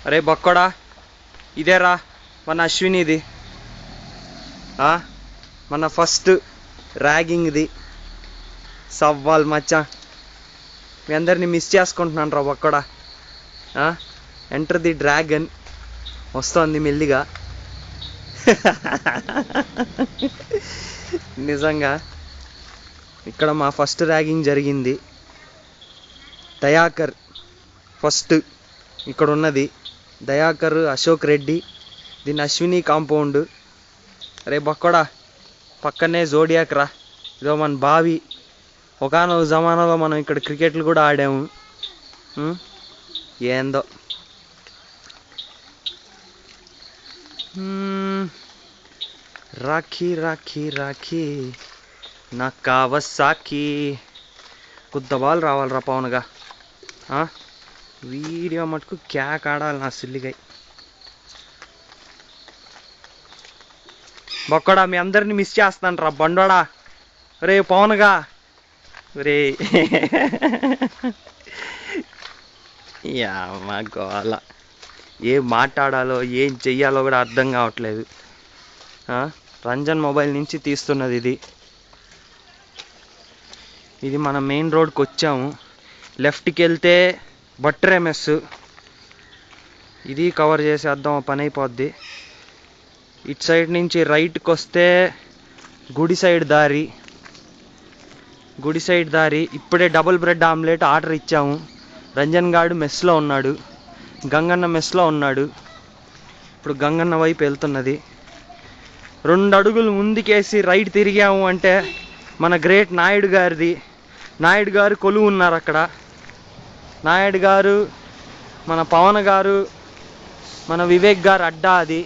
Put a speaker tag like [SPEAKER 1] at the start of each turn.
[SPEAKER 1] అరే బక్కోడా, ఇదేరా మన అశ్వినిది, మన ఫస్ట్ ర్యాగింగ్ది సవ్వాల్ మచ్చా. మీ అందరినీ మిస్ చేసుకుంటున్నాను రా బక్కోడా. ఎంటర్ ది డ్రాగన్ వస్తోంది మెల్లిగా. నిజంగా ఇక్కడ మా ఫస్ట్ ర్యాగింగ్ జరిగింది. దయాకర్ ఫస్ట్ ఇక్కడ ఉన్నది. దయాకర్, అశోక్ రెడ్డి, దీని అశ్విని కాంపౌండ్. రే బక్కోడా, పక్కనే జోడియాక్ రా, ఇదో మన బావి. ఒకనొక జమానాలో మనం ఇక్కడ క్రికెట్లు కూడా ఆడాము. ఏందో రాఖీ రాఖీ రాఖీ నా కావసాకి. కొద్ద బాల్ రావాలిరా పవన్గా. వీడియో మటుకు క్యాక్ ఆడాలి నా సిల్లిగై. బొక్కడా, మీ అందరిని మిస్ చేస్తాను రా బండోడా. రే పవన్గా, రే మా గోల. ఏం మాట్లాడాలో ఏం చెయ్యాలో కూడా అర్థం కావట్లేదు. రంజన్ మొబైల్ నుంచి తీస్తున్నది ఇది. ఇది మన మెయిన్ రోడ్కి వచ్చాము. లెఫ్ట్కి వెళ్తే బట్రే మెస్, ఇది కవర్ చేసేద్దాం, పని అయిపోద్ది. ఇటు సైడ్ నుంచి రైట్కి వస్తే గుడి సైడ్ దారి. ఇప్పుడే డబుల్ బ్రెడ్ ఆమ్లెట్ ఆర్డర్ ఇచ్చాము. రంజన్ గాడు మెస్లో ఉన్నాడు, గంగన్న మెస్లో ఉన్నాడు. ఇప్పుడు గంగన్న వైపు వెళ్తున్నది. 2 అడుగులు ముందుకేసి రైట్ తిరిగాము అంటే మన గ్రేట్ నాయుడు గారిది. నాయుడు గారు కొలువు ఉన్నారు అక్కడ. నాయుడు గారు, మన పవన్ గారు, మన వివేక్ గారు అడ్డా అది.